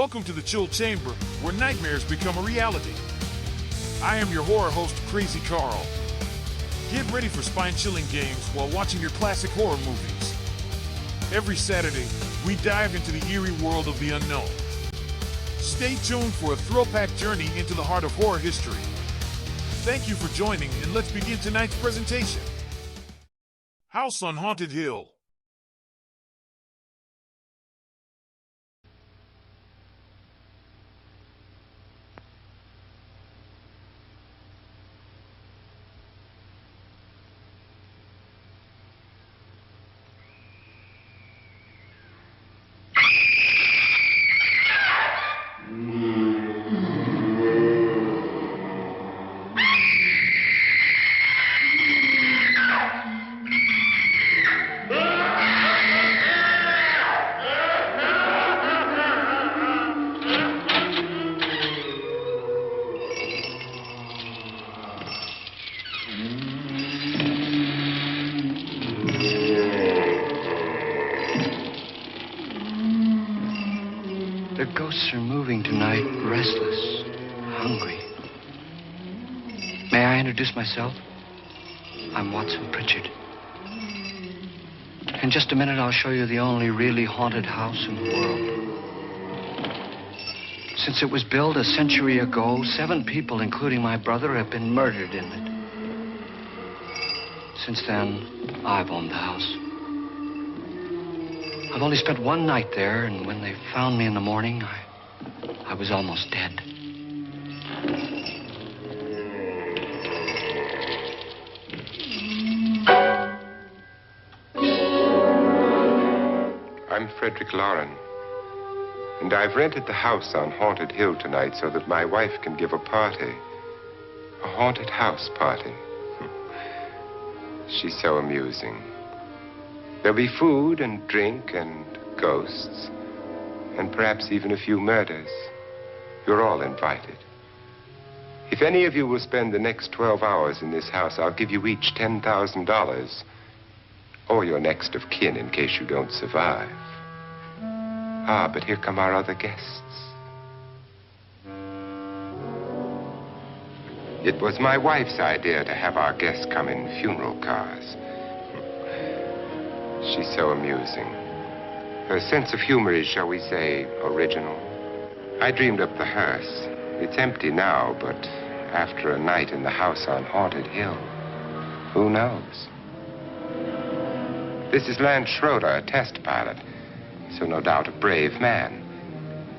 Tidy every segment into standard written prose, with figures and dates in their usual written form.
Welcome to the Chill Chamber, where nightmares become a reality. I am your horror host, Crazy Carl. Get ready for spine-chilling games while watching your classic horror movies. Every Saturday, we dive into the eerie world of the unknown. Stay tuned for a thrill-packed journey into the heart of horror history. Thank you for joining, and let's begin tonight's presentation. House on Haunted Hill. The ghosts are moving tonight, restless, hungry. May I introduce myself? I'm Watson Pritchard. In just a minute, I'll show you the only really haunted house in the world. Since it was built a century ago, 7 people, including my brother, have been murdered in it. Since then, I've owned the house. I've only spent one night there, and when they found me in the morning, I was almost dead. I'm Frederick Loren, and I've rented the house on Haunted Hill tonight so that my wife can give a party. A haunted house party. She's so amusing. There'll be food and drink and ghosts, and perhaps even a few murders. You're all invited. If any of you will spend the next 12 hours in this house, I'll give you each $10,000, or your next of kin in case you don't survive. Ah, but here come our other guests. It was my wife's idea to have our guests come in funeral cars. She's so amusing. Her sense of humor is, shall we say, original. I dreamed up the hearse. It's empty now, but after a night in the house on Haunted Hill, who knows? This is Lance Schroeder, a test pilot, so no doubt a brave man.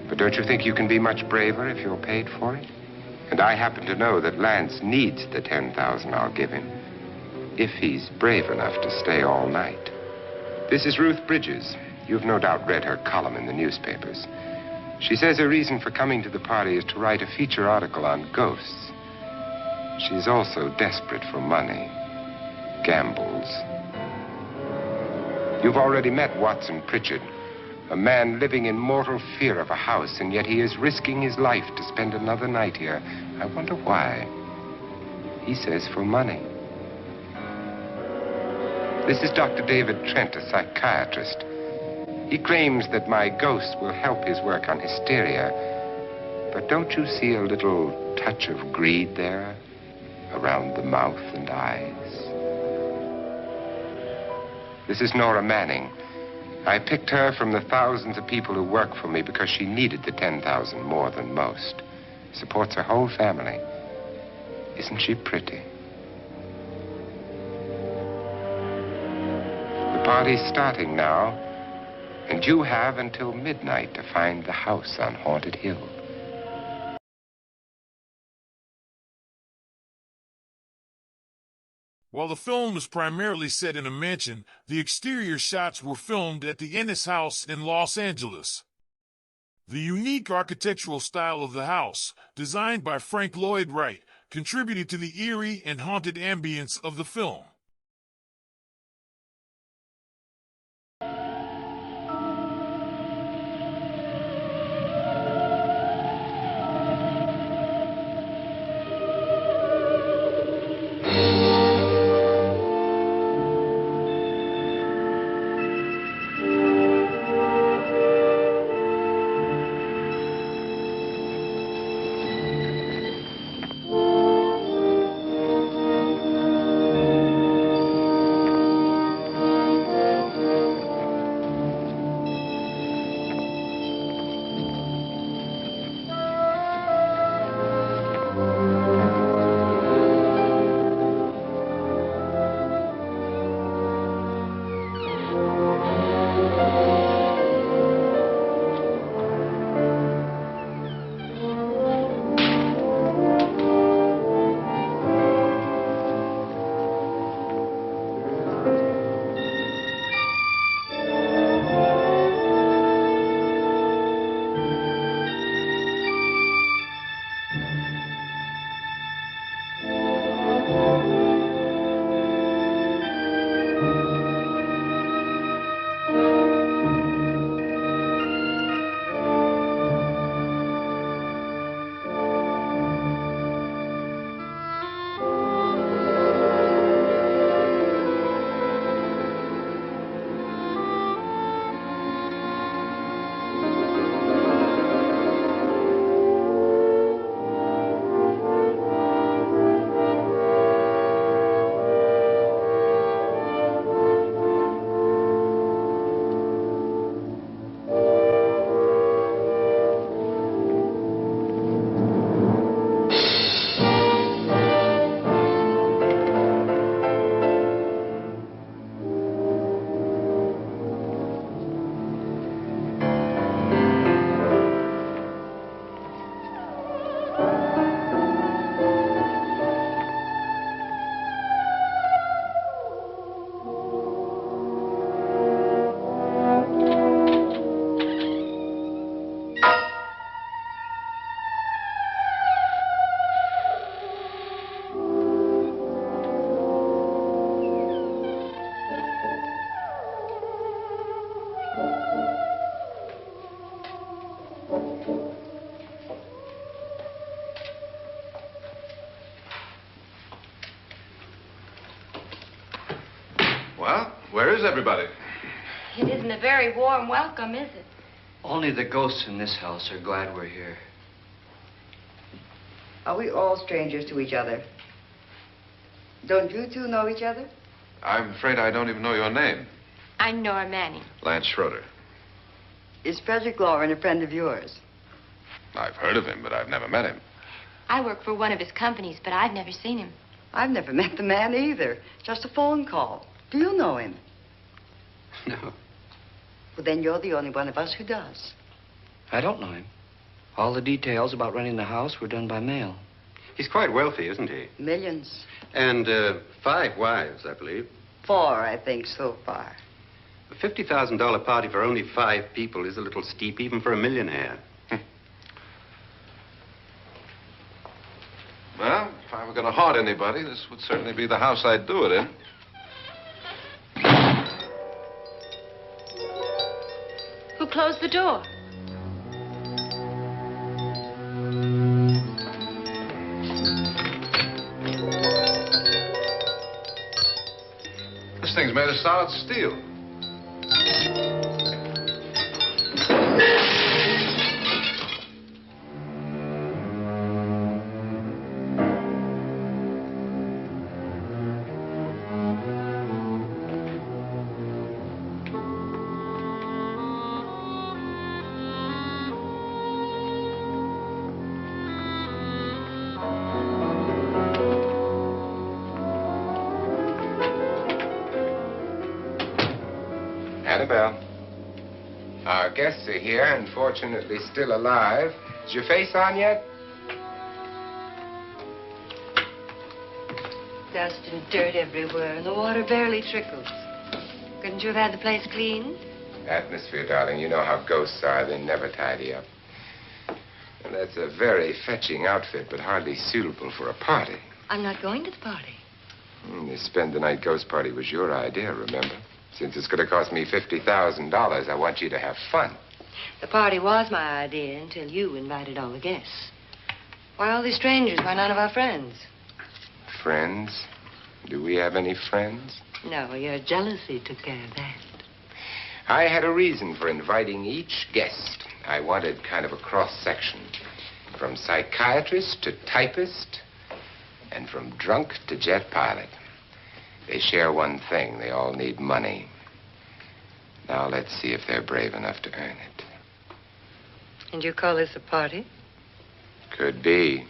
But don't you think you can be much braver if you're paid for it? And I happen to know that Lance needs the $10,000 I'll give him, if he's brave enough to stay all night. This is Ruth Bridges. You've no doubt read her column in the newspapers. She says her reason for coming to the party is to write a feature article on ghosts. She's also desperate for money. Gambles. You've already met Watson Pritchard, a man living in mortal fear of a house, and yet he is risking his life to spend another night here. I wonder why. He says for money. This is Dr. David Trent, a psychiatrist. He claims that my ghost will help his work on hysteria. But don't you see a little touch of greed there around the mouth and eyes? This is Nora Manning. I picked her from the thousands of people who work for me because she needed the $10,000 more than most. Supports her whole family. Isn't she pretty? The party's starting now, and you have until midnight to find the house on Haunted Hill. While the film was primarily set in a mansion, the exterior shots were filmed at the Ennis House in Los Angeles. The unique architectural style of the house, designed by Frank Lloyd Wright, contributed to the eerie and haunted ambience of the film. everybody? It isn't a very warm welcome, is it? Only the ghosts in this house are glad we're here. Are we all strangers to each other? Don't you two know each other? I'm afraid I don't even know your name. I'm Nora Manning. Lance Schroeder. Is Frederick Loren a friend of yours? I've heard of him, but I've never met him. I work for one of his companies, but I've never seen him. I've never met the man either. Just a phone call. Do you know him? No, Well, then you're the only one of us who does. I don't know him. All the details about renting the house were done by mail. He's quite wealthy, isn't he? Millions. And 5 wives, I believe. 4, I think, so far. A $50,000 party for only 5 people is a little steep, even for a millionaire. Well, if I were going to haunt anybody, this would certainly be the house I'd do it in. Who closed the door? This thing's made of solid steel. Annabelle, our guests are here, and fortunately still alive. Is your face on yet? Dust and dirt everywhere, and the water barely trickles. Couldn't you have had the place cleaned? Atmosphere, darling. You know how ghosts are. They never tidy up. And that's a very fetching outfit, but hardly suitable for a party. I'm not going to the party. The spend-the-night ghost party was your idea, remember? Since it's going to cost me $50,000, I want you to have fun. The party was my idea until you invited all the guests. Why, all these strangers were none of our friends. Friends? Do we have any friends? No, your jealousy took care of that. I had a reason for inviting each guest. I wanted kind of a cross-section. From psychiatrist to typist, and from drunk to jet pilot. They share one thing. They all need money. Now let's see if they're brave enough to earn it. And you call this a party? Could be.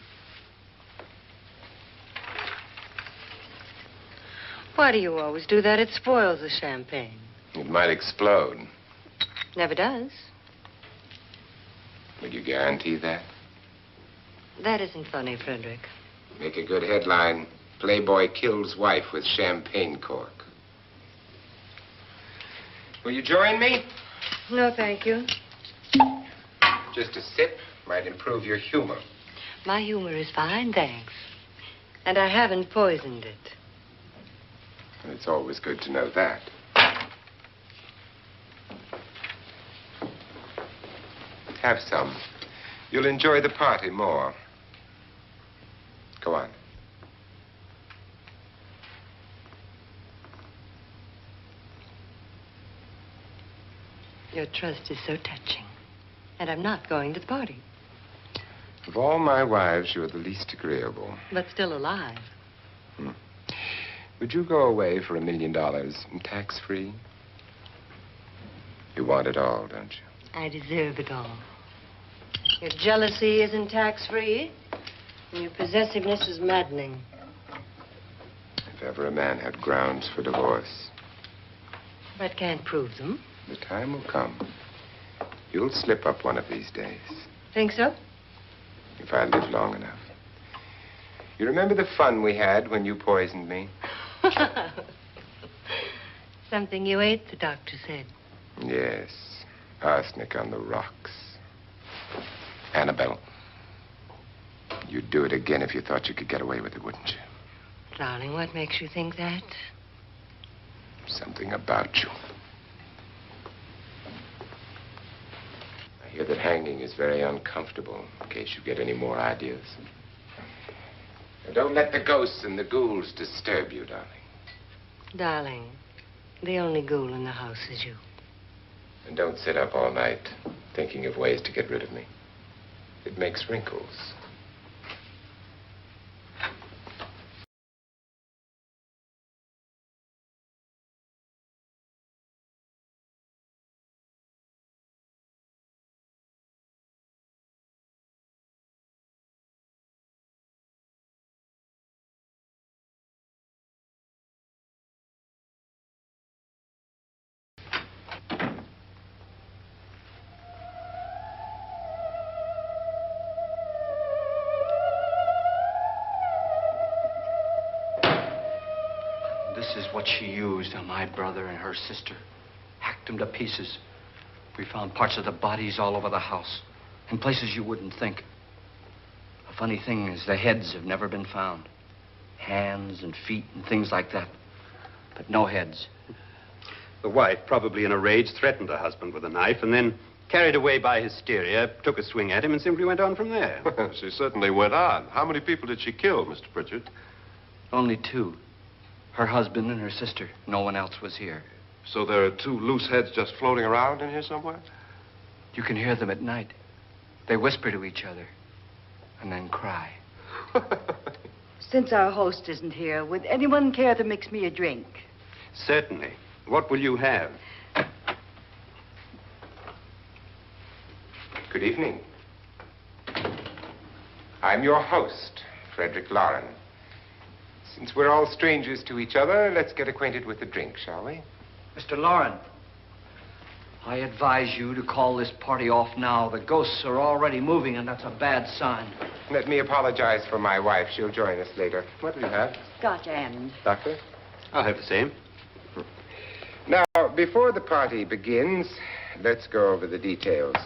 Why do you always do that? It spoils the champagne. It might explode. Never does. Would you guarantee that? That isn't funny, Frederick. Make a good headline. Playboy kills wife with champagne cork. Will you join me? No, thank you. Just a sip might improve your humor. My humor is fine, thanks. And I haven't poisoned it. It's always good to know that. Have some. You'll enjoy the party more. Go on. Your trust is so touching. And I'm not going to the party. Of all my wives, you're the least agreeable. But still alive. Would you go away for $1 million tax-free? You want it all, don't you? I deserve it all. Your jealousy isn't tax-free. And your possessiveness is maddening. If ever a man had grounds for divorce, But can't prove them. the time will come. You'll slip up one of these days. Think so? If I live long enough. You remember the fun we had when you poisoned me? Something you ate, the doctor said. Yes. Arsenic on the rocks. Annabelle, you'd do it again if you thought you could get away with it, wouldn't you? Darling, what makes you think that? Something about you. I hear that hanging is very uncomfortable, in case you get any more ideas. Now, don't let the ghosts and the ghouls disturb you, darling. Darling, The only ghoul in the house is you. And don't sit up all night thinking of ways to get rid of me. It makes wrinkles. This is what she used on my brother and her sister. Hacked them to pieces. We found parts of the bodies all over the house. In places you wouldn't think. The funny thing is the heads have never been found. Hands and feet and things like that. But no heads. The wife, probably in a rage, threatened her husband with a knife and then, carried away by hysteria, took a swing at him and simply went on from there. She certainly went on. How many people did she kill, Mr. Pritchard? Only two. Her husband and her sister. No one else was here. So there are two loose heads just floating around in here somewhere? You can hear them at night. They whisper to each other and then cry. Since our host isn't here, would anyone care to mix me a drink? Certainly. What will you have? Good evening. I'm your host, Frederick Loren. Since we're all strangers to each other, let's get acquainted with a drink, shall we? Mr. Loren, I advise you to call this party off now. The ghosts are already moving, and that's a bad sign. Let me apologize for my wife. She'll join us later. What will you have? Scotch and. Doctor? I'll have the same. Now, before the party begins, let's go over the details.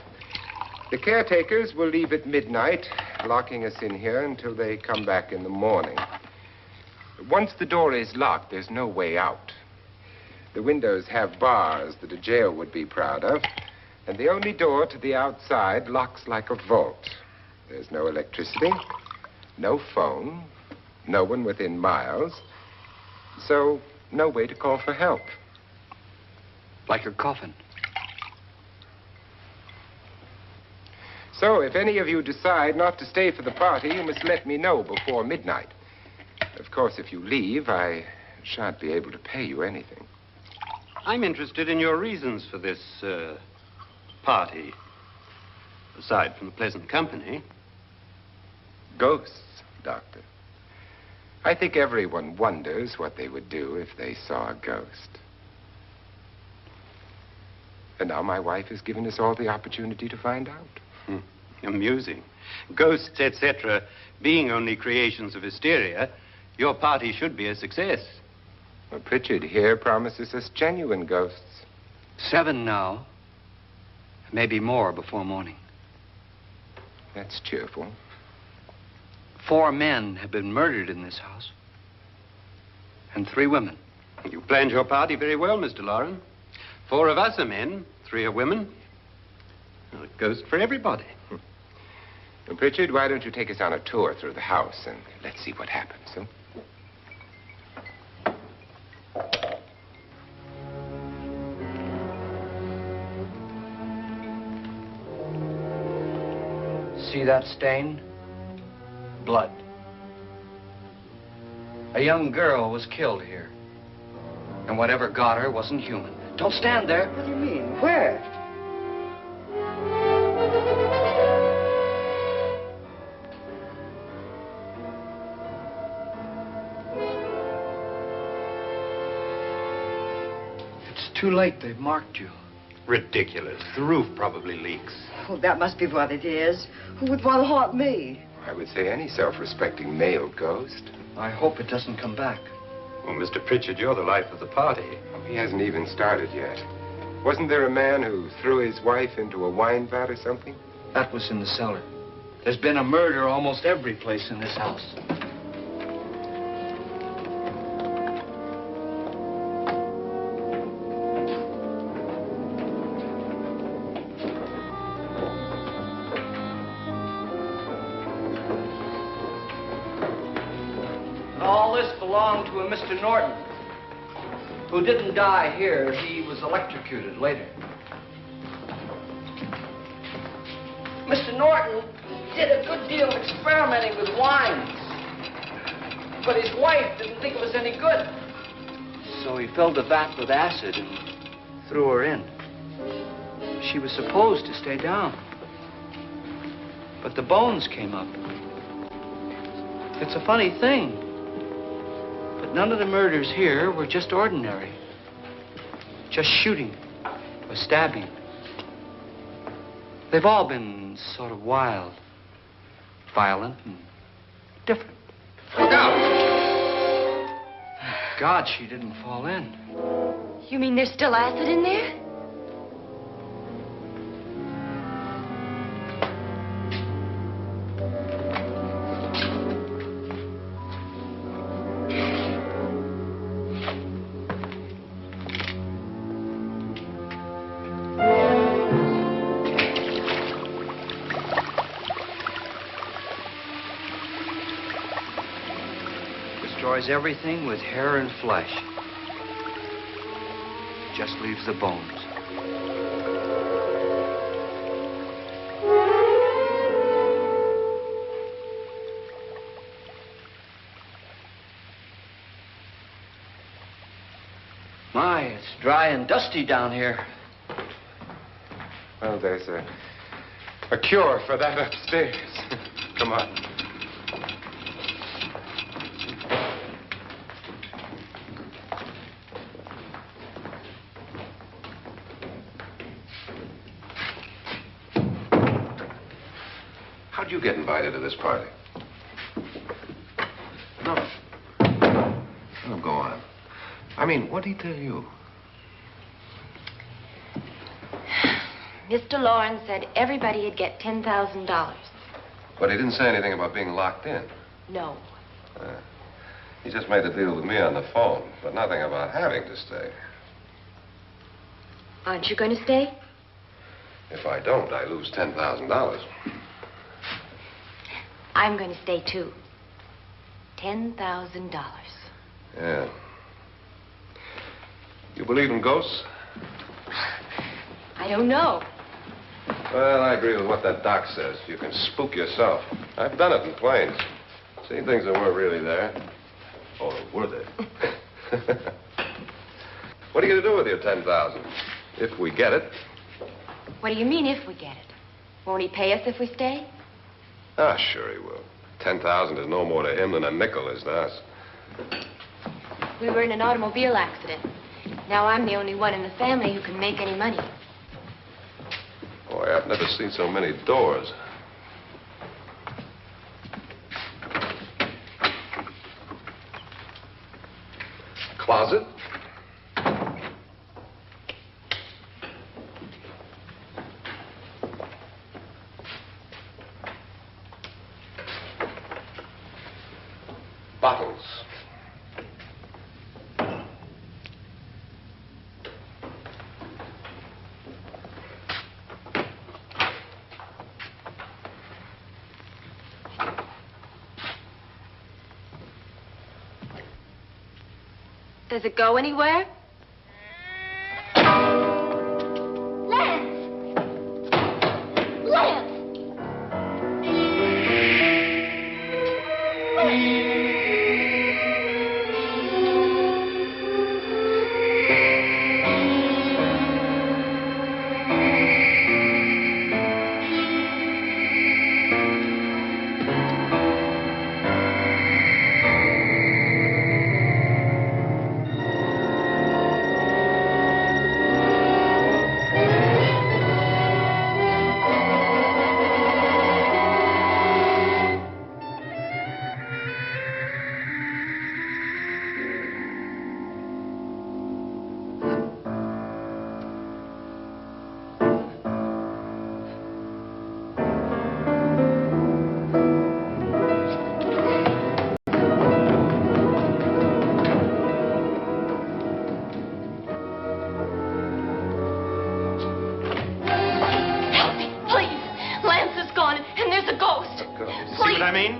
The caretakers will leave at midnight, locking us in here until they come back in the morning. Once the door is locked, there's no way out. The windows have bars that a jail would be proud of, and the only door to the outside locks like a vault. There's no electricity, no phone, no one within miles, so no way to call for help. Like a coffin. So if any of you decide not to stay for the party, you must let me know before midnight. Of course, if you leave, I shan't be able to pay you anything. I'm interested in your reasons for this, party. Aside from the pleasant company. Ghosts, Doctor. I think everyone wonders what they would do if they saw a ghost. And now my wife has given us all the opportunity to find out. Amusing. Ghosts, etc., being only creations of hysteria, your party should be a success. Well, Pritchard here promises us genuine ghosts. 7 now. Maybe more before morning. That's cheerful. 4 men have been murdered in this house. And 3 women. You planned your party very well, Mr. Loren. 4 of us are men, 3 are women. Well, a ghost for everybody. Well, Pritchard, why don't you take us on a tour through the house and let's see what happens, huh? See that stain? Blood. A young girl was killed here. And whatever got her wasn't human. Don't stand there. What do you mean? Where? It's too late. They've marked you. Ridiculous. The roof probably leaks. Oh, that must be what it is. Who would want to haunt me? I would say any self-respecting male ghost. I hope it doesn't come back. Well, Mr. Pritchard, you're the life of the party. He hasn't even started yet. Wasn't there a man who threw his wife into a wine vat or something? That was in the cellar. There's been a murder almost every place in this house. And all this belonged to a Mr. Norton, who didn't die here. He was electrocuted later. Mr. Norton did a good deal of experimenting with wines, but his wife didn't think it was any good. So he filled the vat with acid and threw her in. She was supposed to stay down, but the bones came up. It's a funny thing, but none of the murders here were just ordinary. Just shooting or stabbing. They've all been sort of wild, violent, and different. Look out! God, she didn't fall in. You mean there's still acid in there? Destroys everything with hair and flesh. Just leaves the bones. My, it's dry and dusty down here. Well, there's a cure for that upstairs. Come on. How'd you get invited to this party? No. Oh, go on. I mean, what did he tell you? Mr. Loren said everybody'd get $10,000. But he didn't say anything about being locked in. No. He just made the deal with me on the phone, but nothing about having to stay. Aren't you going to stay? If I don't, I lose $10,000. I'm going to stay, too. $10,000. Yeah. You believe in ghosts? I don't know. Well, I agree with what that doc says. You can spook yourself. I've done it in planes. Seen things that weren't really there. Or were they? What are you going to do with your $10,000? If we get it. What do you mean, if we get it? Won't he pay us if we stay? Ah, sure he will. 10,000 is no more to him than a nickel is to us. We were in an automobile accident. Now I'm the only one in the family who can make any money. Boy, I've never seen so many doors. Closet? Bottles. Does it go anywhere? Lance! Lance!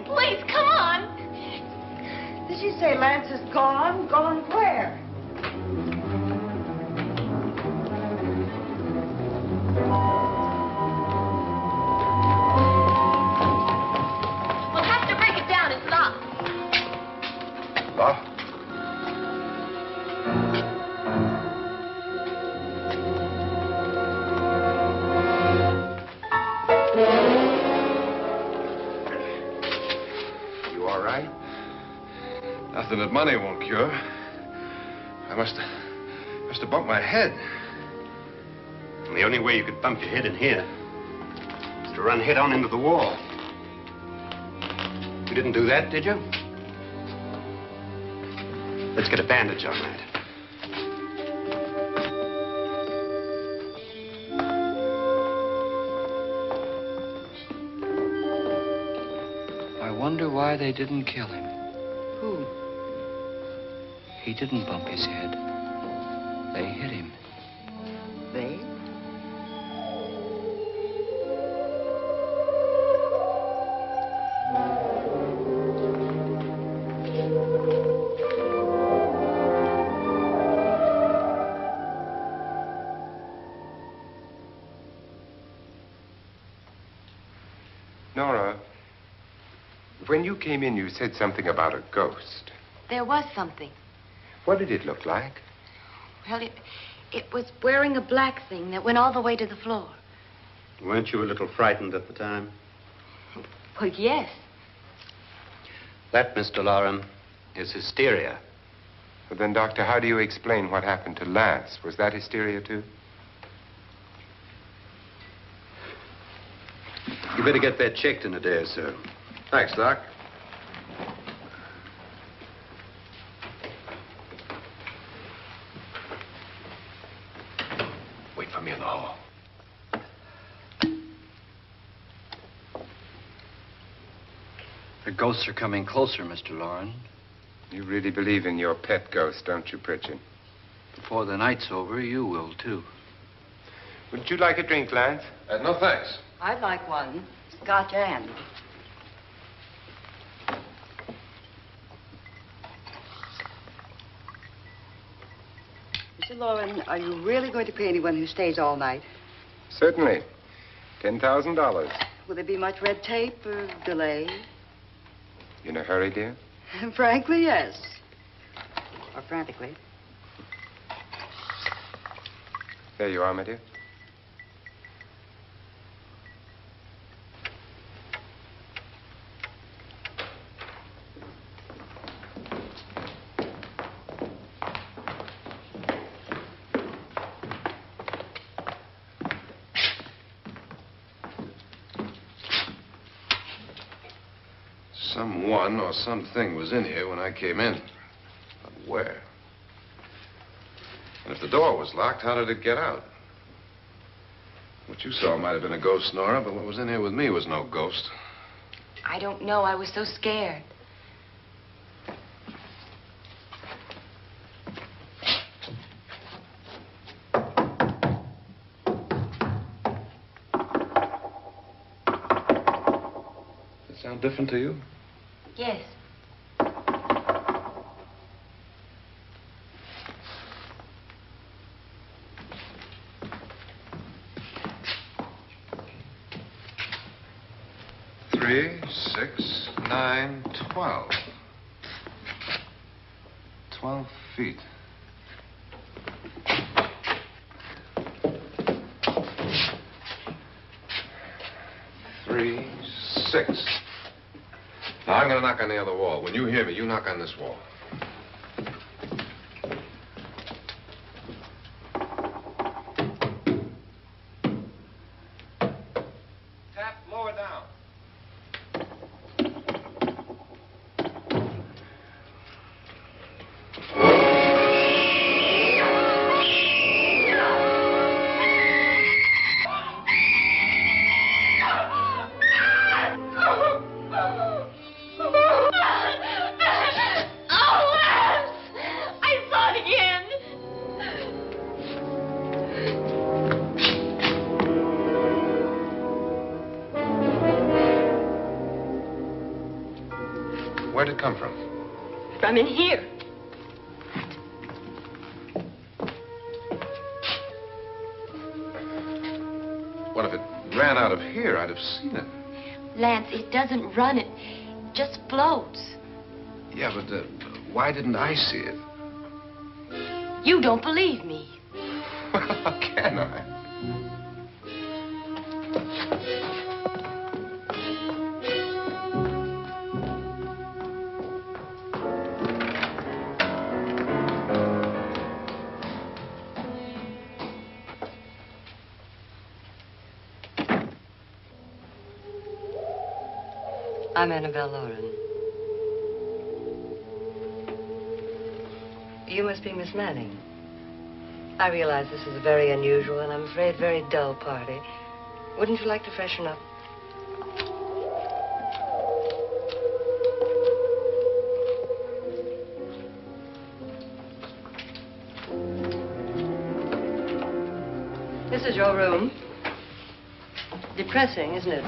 Please, come on. Did she say Lance is gone? Gone where? We'll have to break it down. It's locked. Locked? You all right? Nothing that money won't cure. I must have bumped my head. And the only way you could bump your head in here is to run head on into the wall. You didn't do that, did you? Let's get a bandage on that. I wonder why they didn't kill him. Who? He didn't bump his head. They hit him. They? Nora, when you came in, you said something about a ghost. There was something. What did it look like? Well, it was wearing a black thing that went all the way to the floor. Weren't you a little frightened at the time? Well, yes. That, Mr. Loren, is hysteria. Well, then, Doctor, how do you explain what happened to Lance? Was that hysteria, too? You better get that checked in a day or so. Thanks, Doc. Wait for me in the hall. The ghosts are coming closer, Mr. Loren. You really believe in your pet ghost, don't you, Pritchard? Before the night's over, you will, too. Would you like a drink, Lance? No, thanks. I'd like one. Scotch and. Mr. Loren, are you really going to pay anyone who stays all night? Certainly. $10,000. Will there be much red tape or delay? You in a hurry, dear? Frankly, yes. Or frantically. There you are, my dear. Someone or something was in here when I came in. But where? And if the door was locked, how did it get out? What you saw might have been a ghost, Nora, but what was in here with me was no ghost. I don't know. I was so scared. Does it sound different to you? Yes. Three, 6, 9, 12. 12 feet. Three, 6. Now, I'm going to knock on the other wall. When you hear me, you knock on this wall. Tap lower down. Where'd it come from? From in here. I'd have seen it. Lance, it doesn't run. It just floats. Yeah, but why didn't I see it? You don't believe me. How can I? I'm Annabelle Loren. You must be Miss Manning. I realize this is a very unusual and I'm afraid very dull party. Wouldn't you like to freshen up? This is your room. Depressing, isn't it?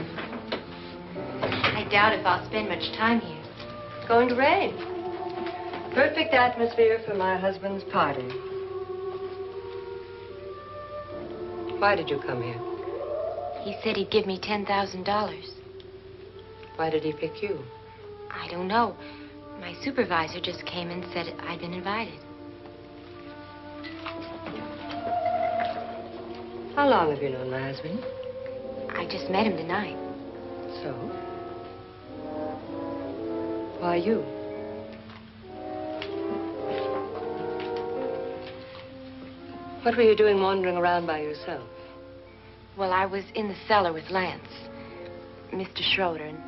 I doubt if I'll spend much time here. It's going to rain. Perfect atmosphere for my husband's party. Why did you come here? He said he'd give me $10,000. Why did he pick you? I don't know. My supervisor just came and said I'd been invited. How long have you known my husband? I just met him tonight. So? Why you? What were you doing wandering around by yourself? Well, I was in the cellar with Lance, Mr. Schroeder, and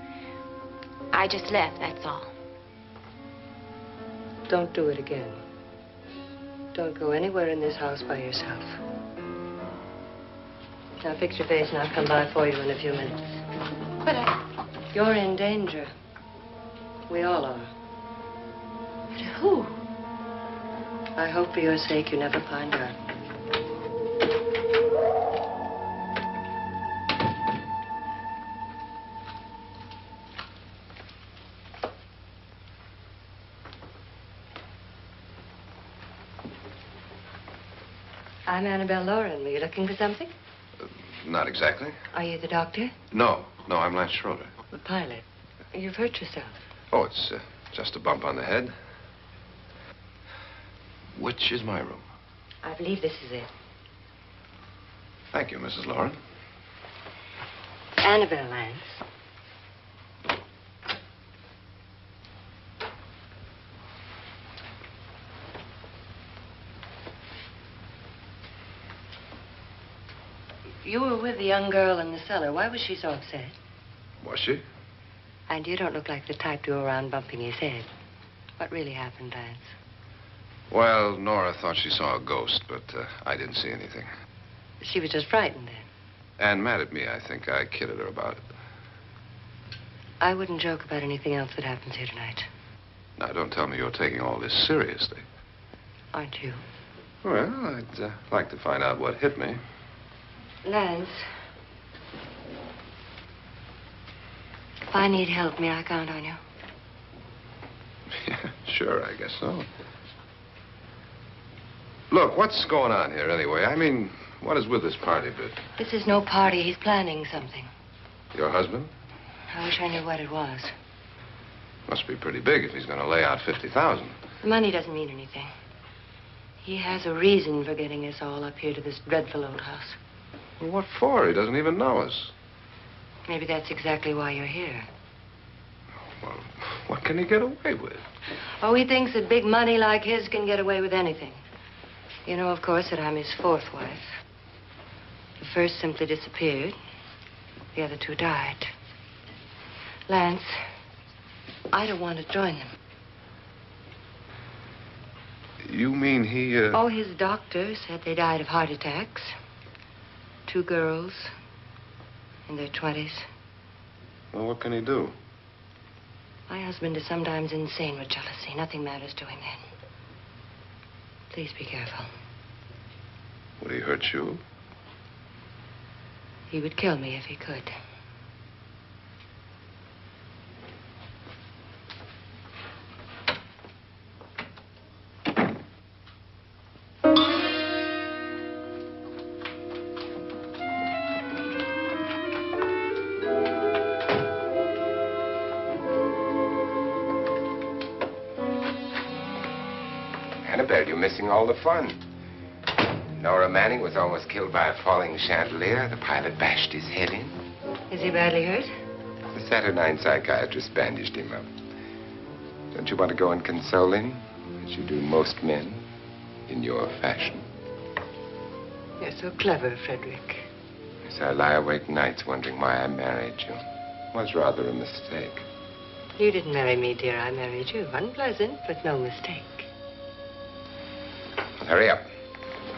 I just left, that's all. Don't do it again. Don't go anywhere in this house by yourself. Now fix your face and I'll come by for you in a few minutes. But You're in danger. We all are. But who? I hope for your sake you never find out. I'm Annabelle Loren. Were you looking for something? Not exactly. Are you the doctor? No, I'm Lance Schroeder. The pilot. You've hurt yourself. Oh, it's just a bump on the head. Which is my room? I believe this is it. Thank you, Mrs. Loren. Annabelle Lance. You were with the young girl in the cellar. Why was she so upset? Was she? And you don't look like the type to go around bumping his head. What really happened, Lance? Well, Nora thought she saw a ghost, but I didn't see anything. She was just frightened then. And mad at me, I think. I kidded her about it. I wouldn't joke about anything else that happens here tonight. Now, don't tell me you're taking all this seriously. Aren't you? Well, I'd like to find out what hit me. Lance. If I need help, may I count on you? Yeah, sure, I guess so. Look, what's going on here anyway? I mean, what is with this party bit? This is no party. He's planning something. Your husband? I wish I knew what it was. Must be pretty big if he's going to lay out 50,000. The money doesn't mean anything. He has a reason for getting us all up here to this dreadful old house. Well, what for? He doesn't even know us. Maybe that's exactly why you're here. Well, what can he get away with? Oh, he thinks that big money like his can get away with anything. You know, of course, that I'm his fourth wife. The first simply disappeared. The other two died. Lance, I don't want to join them. You mean he, Oh, his doctor said they died of heart attacks. 2 girls in their 20s. Well, what can he do? My husband is sometimes insane with jealousy. Nothing matters to him then. Please be careful. Would he hurt you? He would kill me if he could. Well, you're missing all the fun. Nora Manning was almost killed by a falling chandelier. The pilot bashed his head in. Is he badly hurt? The Saturnine psychiatrist bandaged him up. Don't you want to go and console him, as you do most men, in your fashion? You're so clever, Frederick. Yes, I lie awake nights wondering why I married you. It was rather a mistake. You didn't marry me, dear. I married you. Unpleasant, but no mistake. Well, hurry up.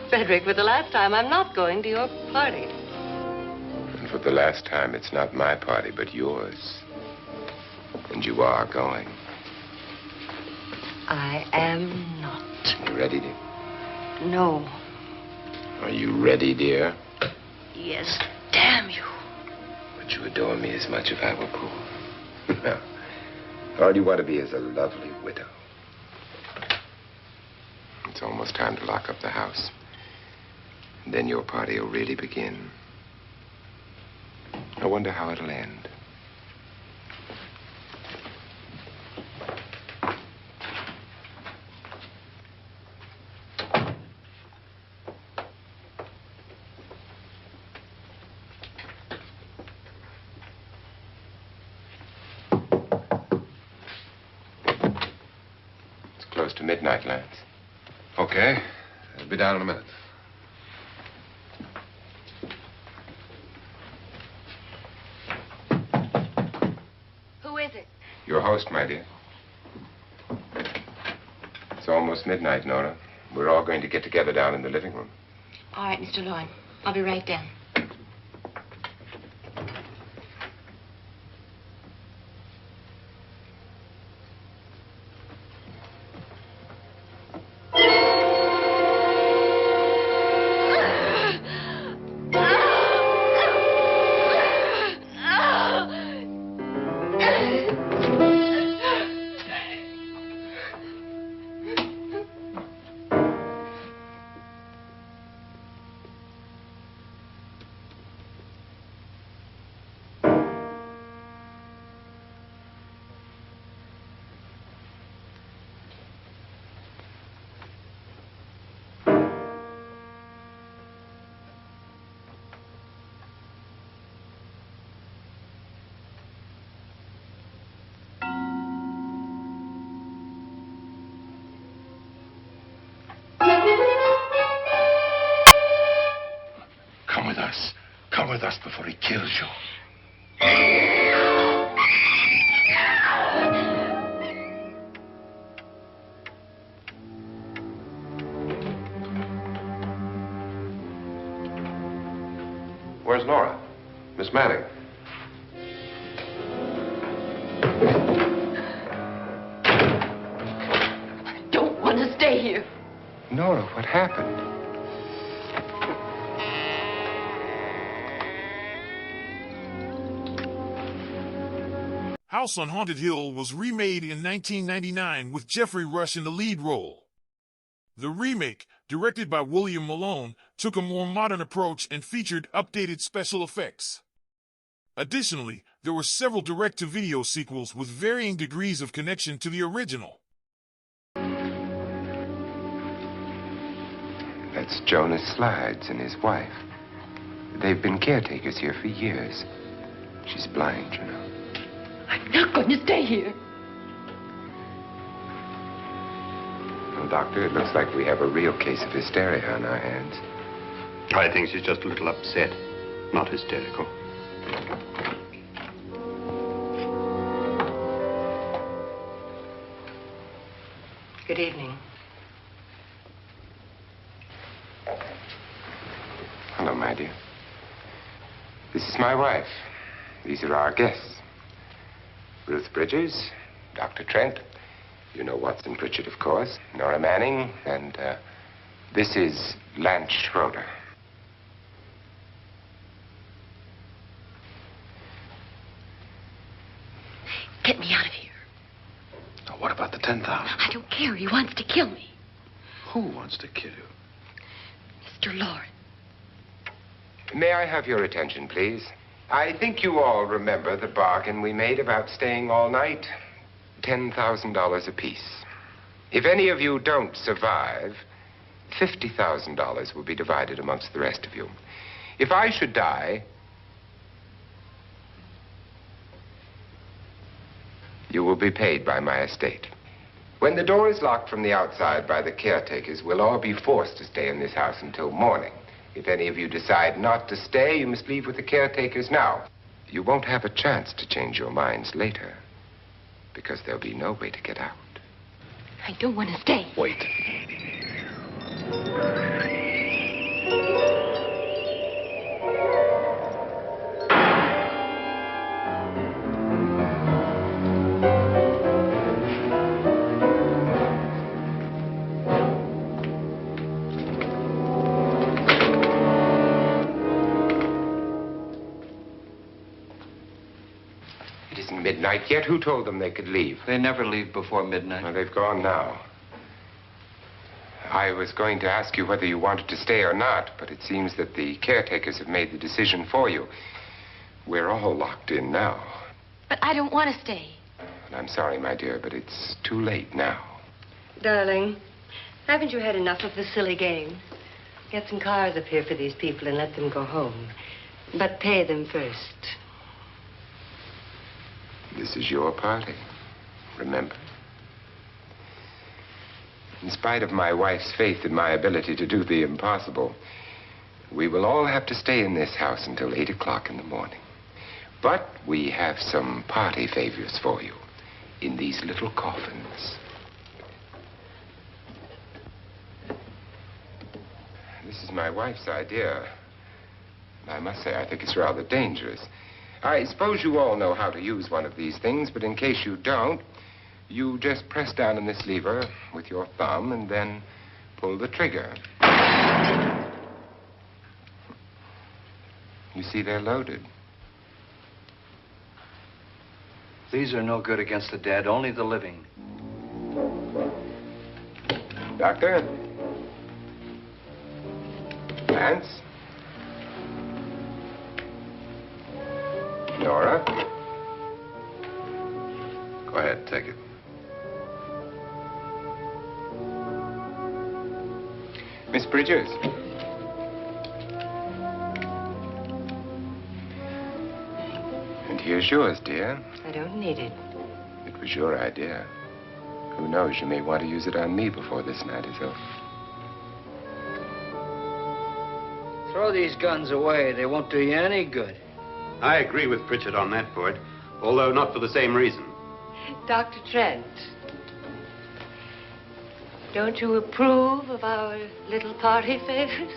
Frederick, for the last time, I'm not going to your party. And for the last time, it's not my party, but yours. And you are going. I am not. You ready, dear? No. Are you ready, dear? Yes, damn you. Would you adore me as much if I were poor? No. All you want to be is a lovely widow. It's almost time to lock up the house. And then your party will really begin. I wonder how it'll end. It's close to midnight, Lance. Okay. I'll be down in a minute. Who is it? Your host, my dear. It's almost midnight, Nora. We're all going to get together down in the living room. All right, Mr. Loren. I'll be right down. Come with us before he kills you. Where's Nora? Miss Manning. I don't want to stay here. Nora, what happened? House on Haunted Hill was remade in 1999 with Jeffrey Rush in the lead role. The remake, directed by William Malone, took a more modern approach and featured updated special effects. Additionally, there were several direct-to-video sequels with varying degrees of connection to the original. That's Jonas Slides and his wife. They've been caretakers here for years. She's blind, you know. I'm not going to stay here. Well, Doctor, it looks like we have a real case of hysteria on our hands. I think she's just a little upset, not hysterical. Good evening. Hello, my dear. This is my wife. These are our guests. Ruth Bridges, Dr. Trent. You know Watson Pritchard, of course. Nora Manning, and this is Lance Schroeder. Get me out of here. Now, what about the 10,000? I don't care. He wants to kill me. Who wants to kill you? Mr. Loren. May I have your attention, please? I think you all remember the bargain we made about staying all night. $10,000 apiece. If any of you don't survive, $50,000 will be divided amongst the rest of you. If I should die, you will be paid by my estate. When the door is locked from the outside by the caretakers, we'll all be forced to stay in this house until morning. If any of you decide not to stay, you must leave with the caretakers now. You won't have a chance to change your minds later, because there'll be no way to get out. I don't want to stay. Wait. It isn't midnight yet. Who told them they could leave? They never leave before midnight. Well, they've gone now. I was going to ask you whether you wanted to stay or not, but it seems that the caretakers have made the decision for you. We're all locked in now. But I don't want to stay. And I'm sorry, my dear, but it's too late now. Darling, haven't you had enough of the silly game? Get some cars up here for these people and let them go home. But pay them first. This is your party, remember? In spite of my wife's faith in my ability to do the impossible, we will all have to stay in this house until 8 o'clock in the morning. But we have some party favors for you in these little coffins. This is my wife's idea. I must say, I think it's rather dangerous. I suppose you all know how to use one of these things, but in case you don't, you just press down on this lever with your thumb and then pull the trigger. You see, they're loaded. These are no good against the dead, only the living. Doctor? Lance? Nora? Go ahead, take it. Miss Bridges? And here's yours, dear. I don't need it. It was your idea. Who knows, you may want to use it on me before this night is over. Throw these guns away. They won't do you any good. I agree with Pritchard on that point, although not for the same reason. Dr. Trent, don't you approve of our little party favors?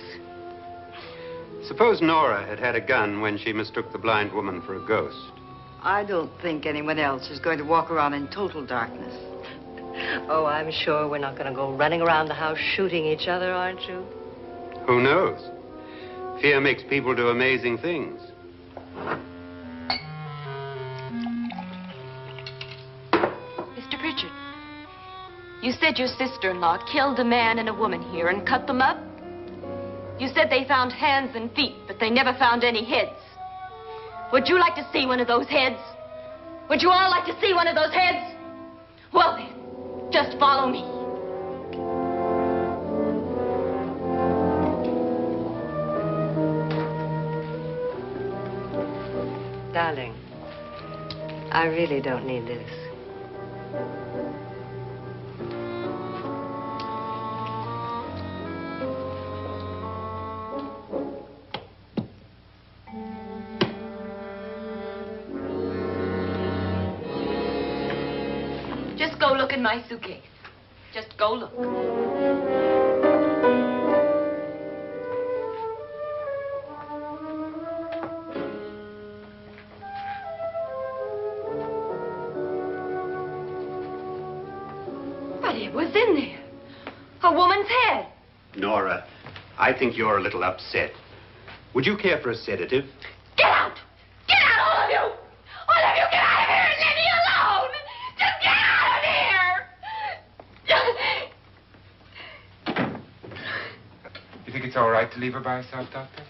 Suppose Nora had had a gun when she mistook the blind woman for a ghost. I don't think anyone else is going to walk around in total darkness. Oh, I'm sure we're not going to go running around the house shooting each other, aren't you? Who knows? Fear makes people do amazing things. Mr. Pritchard, you said your sister-in-law killed a man and a woman here and cut them up? You said they found hands and feet, but they never found any heads. Would you like to see one of those heads? Would you all like to see one of those heads? Well, then, just follow me. Darling, I really don't need this. Just go look in my suitcase. Just go look. But it was in there. A woman's head. Nora, I think you're a little upset. Would you care for a sedative? Get out! Get out, all of you! All of you, get out of here and leave me alone! Just get out of here! You think it's all right to leave her by herself, Doctor?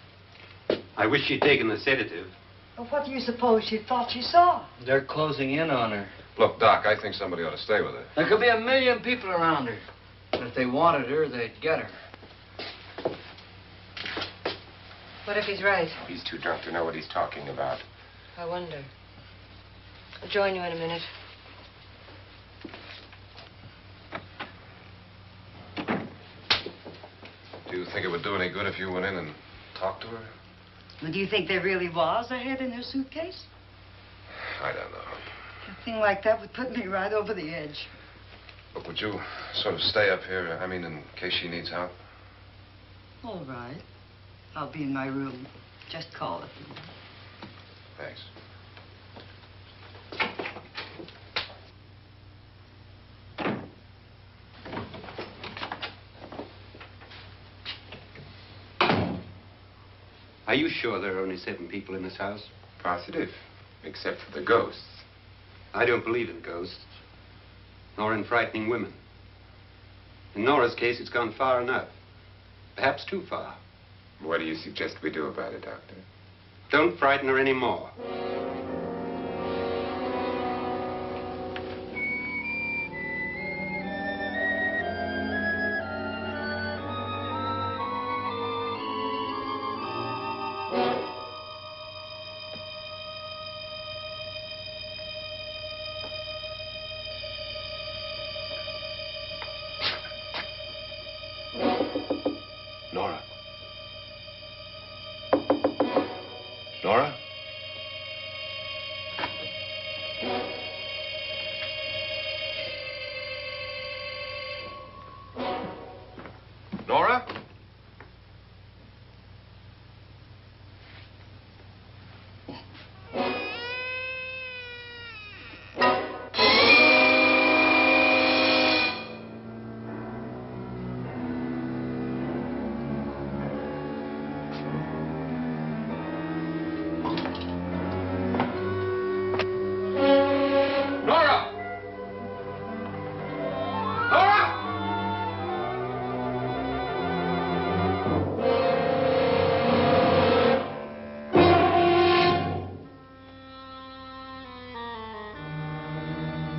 I wish she'd taken the sedative. Well, what do you suppose she thought she saw? They're closing in on her. Look, Doc, I think somebody ought to stay with her. There could be 1,000,000 people around her. But if they wanted her, they'd get her. What if he's right? He's too drunk to know what he's talking about. I wonder. I'll join you in a minute. Do you think it would do any good if you went in and talked to her? Well, do you think there really was a head in her suitcase? I don't know. A thing like that would put me right over the edge. Look, would you sort of stay up here, I mean, in case she needs help? All right. I'll be in my room. Just call if you want. Thanks. Are you sure there are only 7 people in this house? Positive, except for the ghosts. I don't believe in ghosts, nor in frightening women. In Nora's case, it's gone far enough. Perhaps too far. What do you suggest we do about it, Doctor? Don't frighten her anymore. Nora? Nora? Nora?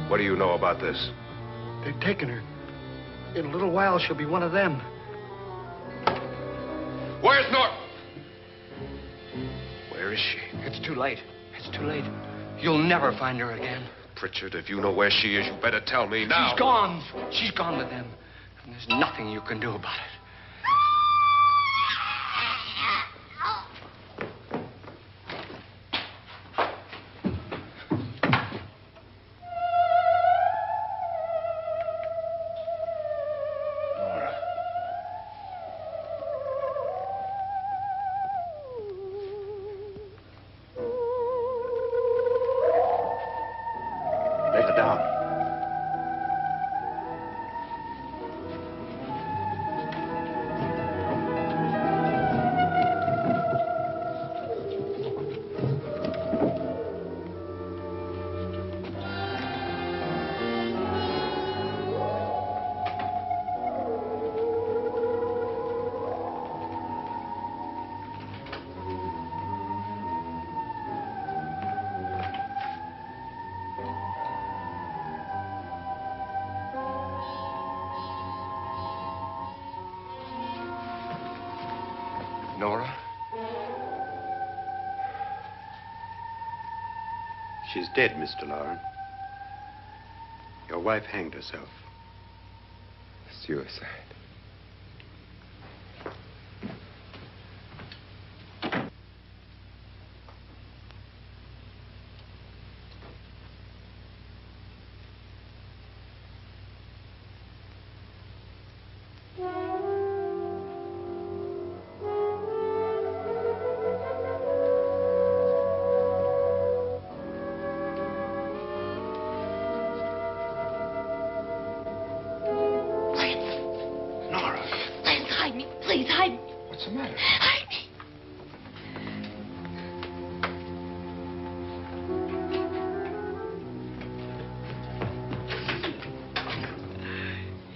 What do you know about this? They've taken her. In a little while, she'll be one of them. Where's Nora? Where is she? It's too late. It's too late. You'll never find her again. Pritchard, if you know where she is, you better tell me now. She's gone. She's gone with them. And there's nothing you can do about it. Lay her down. Nora? She's dead, Mr. Loren. Your wife hanged herself. Suicide. Please, hide me. What's the matter? Hide me.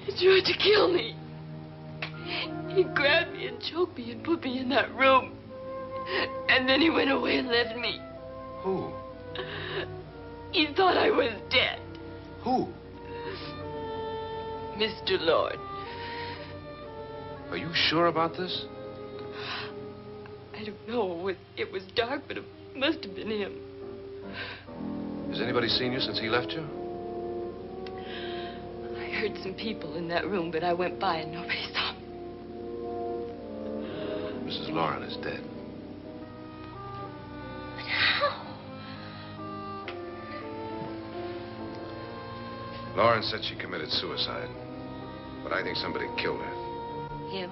He tried to kill me. He grabbed me and choked me and put me in that room. And then he went away and left me. Who? He thought I was dead. Who? Mr. Loren. Are you sure about this? I don't know. It was dark, but it must have been him. Has anybody seen you since he left you? I heard some people in that room, but I went by and nobody saw me. Mrs. Loren is dead. But how? Loren said she committed suicide, but I think somebody killed her. Him?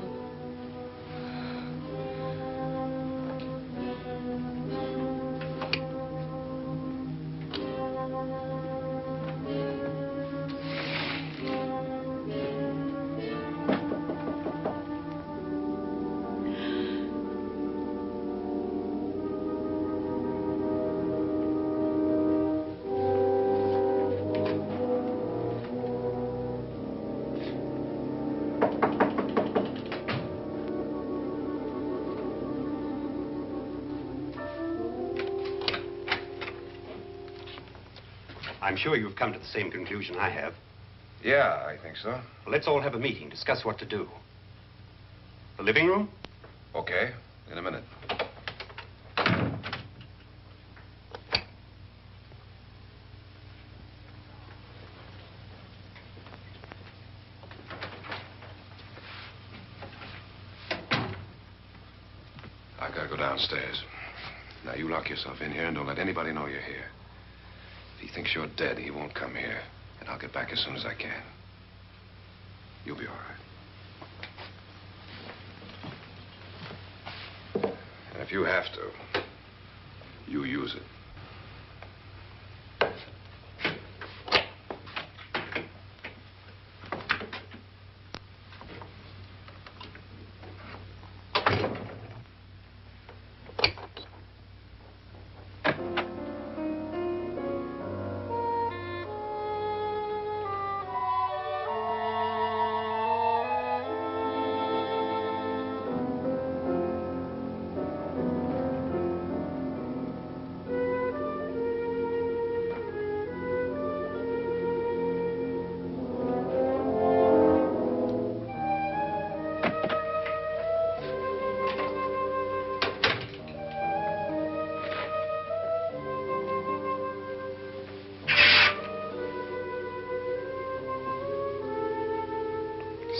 I'm sure you've come to the same conclusion I have. Yeah, I think so. Well, let's all have a meeting, discuss what to do. The living room? Okay, in a minute. I've got to go downstairs. Now, you lock yourself in here and don't let anybody know you're here. If he thinks you're dead, he won't come here. And I'll get back as soon as I can. You'll be all right. And if you have to, you use it.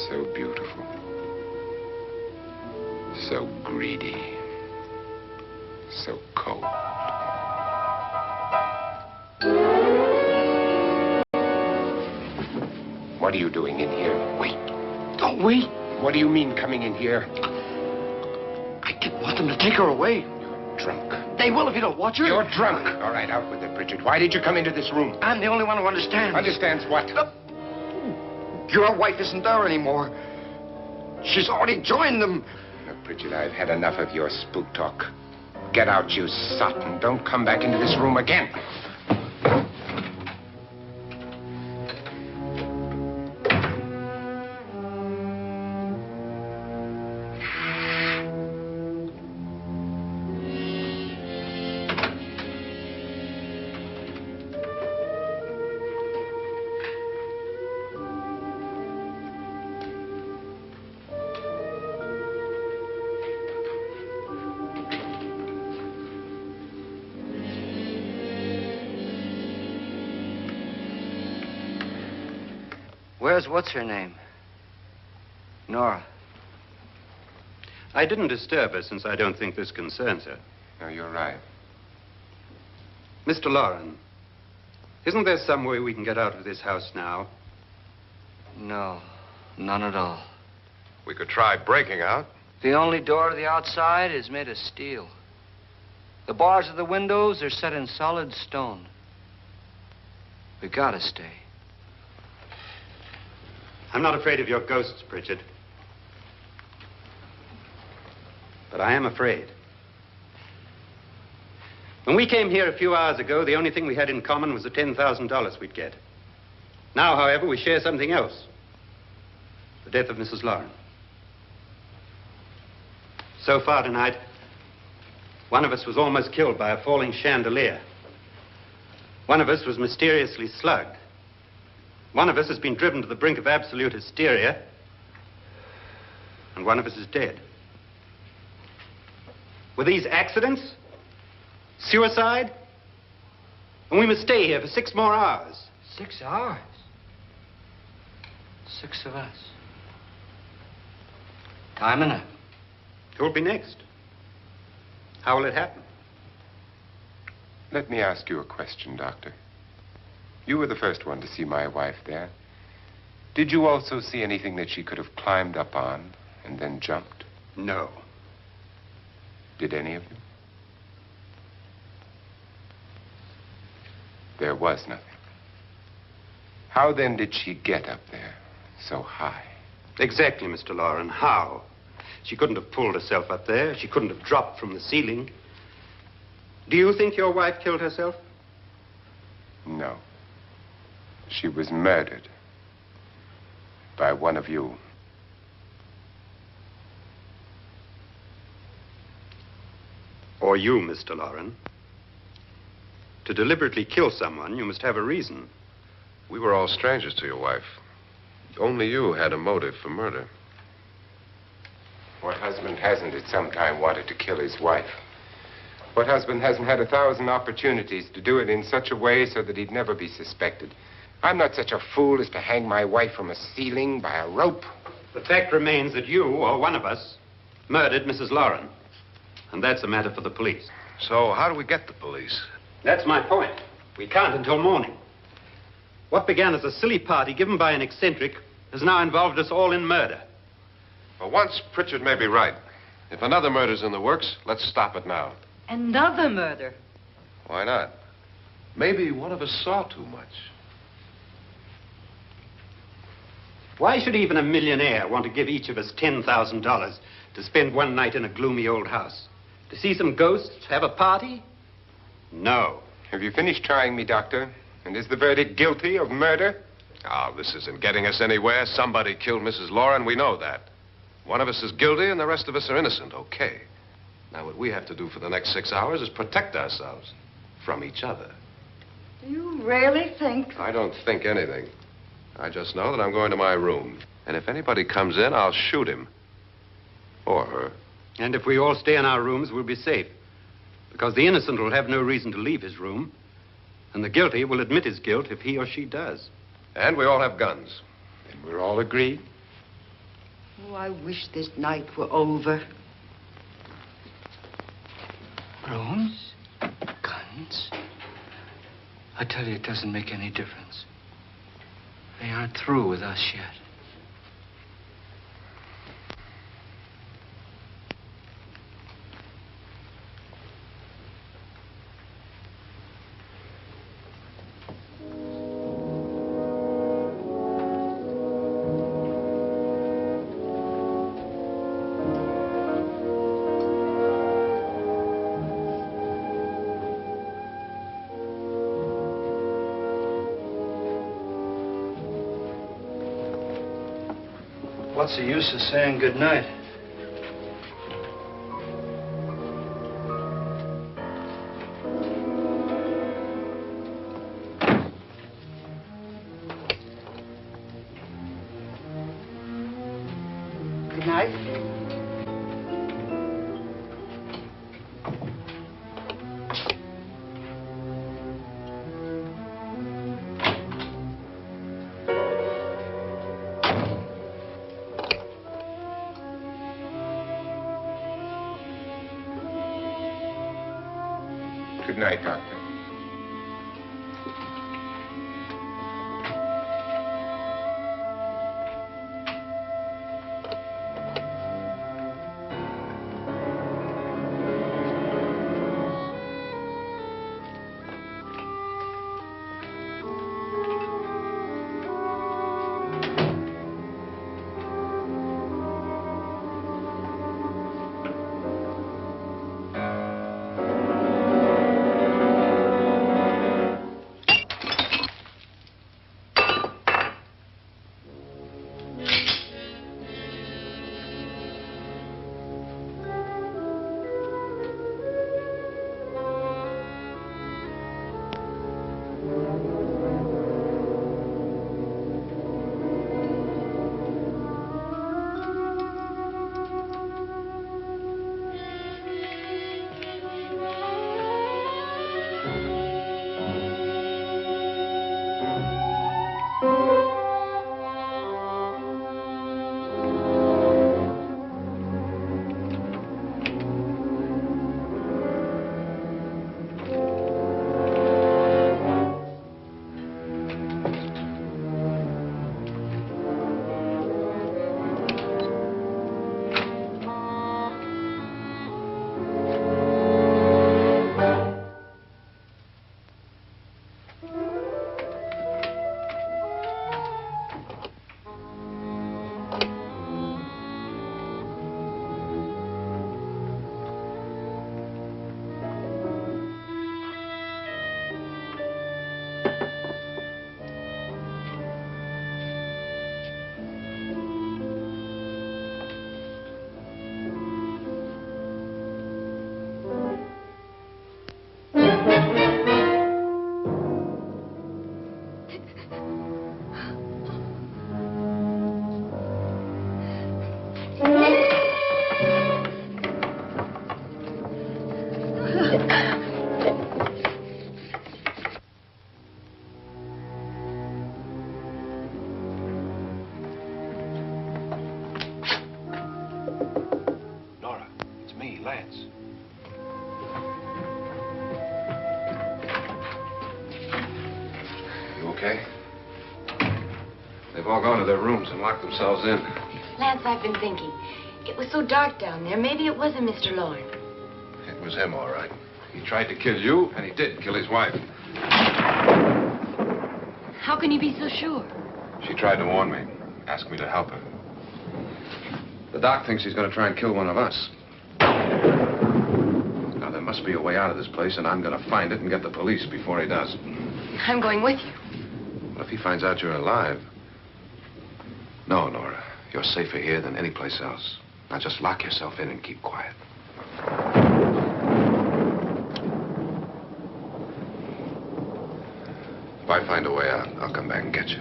So beautiful. So greedy. So cold. What are you doing in here? Wait. Don't wait. What do you mean coming in here? I didn't want them to take her away. You're drunk. They will if you don't watch her. You're drunk. All right, out with it, Bridget. Why did you come into this room? I'm the only one who understands. Understands what? Your wife isn't there anymore. She's already joined them. Look, Bridget, I've had enough of your spook talk. Get out, you sot, and don't come back into this room again. Where's what's-her-name? Nora. I didn't disturb her since I don't think this concerns her. No, you're right. Mr. Loren, isn't there some way we can get out of this house now? No, none at all. We could try breaking out. The only door to the outside is made of steel. The bars of the windows are set in solid stone. We gotta stay. I'm not afraid of your ghosts, Bridget. But I am afraid. When we came here a few hours ago, the only thing we had in common was the $10,000 we'd get. Now, however, we share something else. The death of Mrs. Loren. So far tonight, one of us was almost killed by a falling chandelier. One of us was mysteriously slugged. One of us has been driven to the brink of absolute hysteria, and one of us is dead. Were these accidents? Suicide? And we must stay here for 6 more hours. 6 hours? 6 of us. Time enough. Who will be next? How will it happen? Let me ask you a question, Doctor. You were the first one to see my wife there. Did you also see anything that she could have climbed up on and then jumped? No. Did any of you? There was nothing. How then did she get up there so high? Exactly, Mr. Loren. How? She couldn't have pulled herself up there. She couldn't have dropped from the ceiling. Do you think your wife killed herself? No. She was murdered by one of you. Or you, Mr. Loren. To deliberately kill someone, you must have a reason. We were all strangers to your wife. Only you had a motive for murder. What husband hasn't at some time wanted to kill his wife? What husband hasn't had 1,000 opportunities to do it in such a way so that he'd never be suspected? I'm not such a fool as to hang my wife from a ceiling by a rope. The fact remains that you, or one of us, murdered Mrs. Loren. And that's a matter for the police. So how do we get the police? That's my point. We can't until morning. What began as a silly party given by an eccentric has now involved us all in murder. For once, Pritchard may be right. If another murder's in the works, let's stop it now. Another murder. Why not? Maybe one of us saw too much. Why should even a millionaire want to give each of us $10,000 to spend one night in a gloomy old house? To see some ghosts, have a party? No. Have you finished trying me, Doctor? And is the verdict guilty of murder? Oh, this isn't getting us anywhere. Somebody killed Mrs. Loren. We know that. One of us is guilty and the rest of us are innocent. Okay. Now, what we have to do for the next 6 hours is protect ourselves from each other. Do you really think? I don't think anything. I just know that I'm going to my room. And if anybody comes in, I'll shoot him. Or her. And if we all stay in our rooms, we'll be safe. Because the innocent will have no reason to leave his room. And the guilty will admit his guilt if he or she does. And we all have guns. And we're all agreed? Oh, I wish this night were over. Rooms? Guns? I tell you, it doesn't make any difference. They aren't through with us yet. What's the use of saying good night? Good night. Good night, Doctor. okay? They've all gone to their rooms and locked themselves in. Lance, I've been thinking. It was so dark down there. Maybe it wasn't Mr. Loren. It was him, all right. He tried to kill you, and he did kill his wife. How can you be so sure? She tried to warn me, asked me to help her. The doc thinks he's going to try and kill one of us. Now, there must be a way out of this place, and I'm going to find it and get the police before he does. I'm going with you. What if he finds out you're alive? No, Nora. You're safer here than any place else. Now, just lock yourself in and keep quiet. If I find a way out, I'll come back and get you.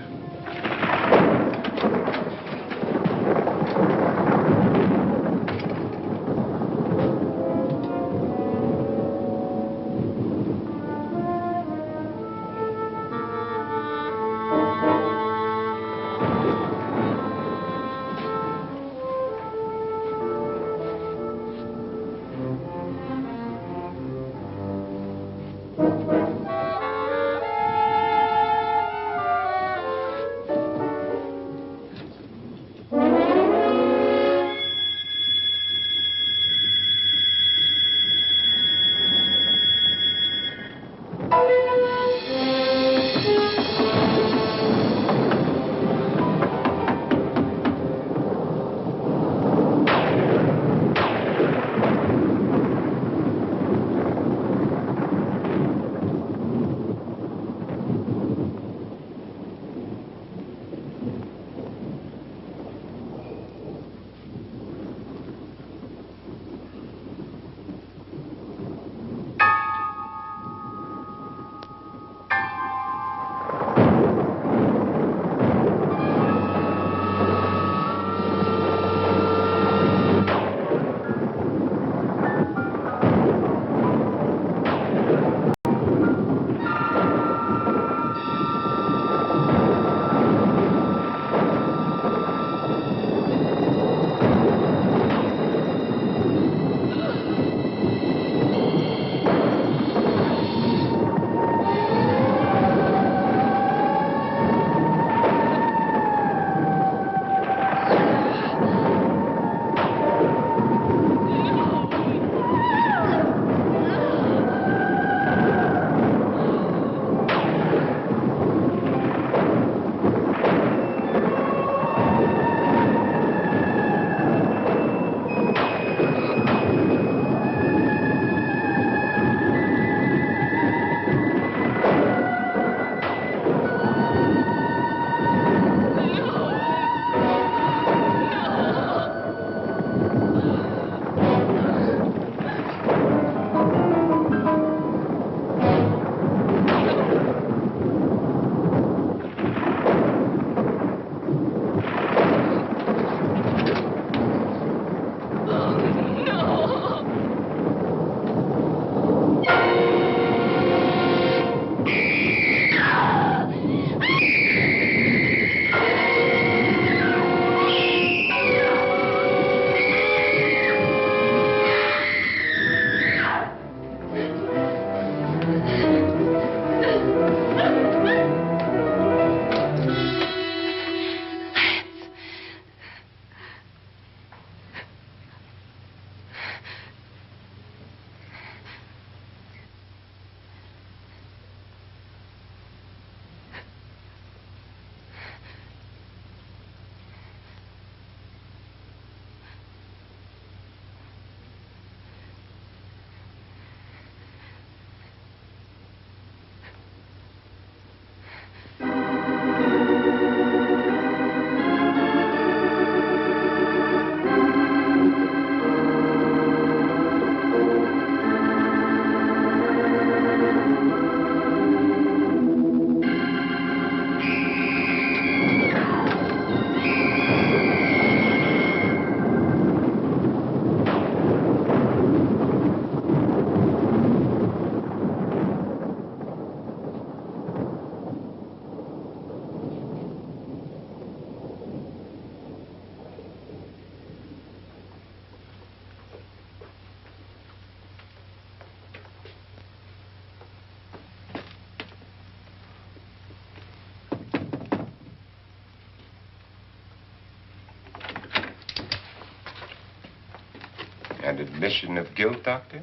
An admission of guilt, Doctor?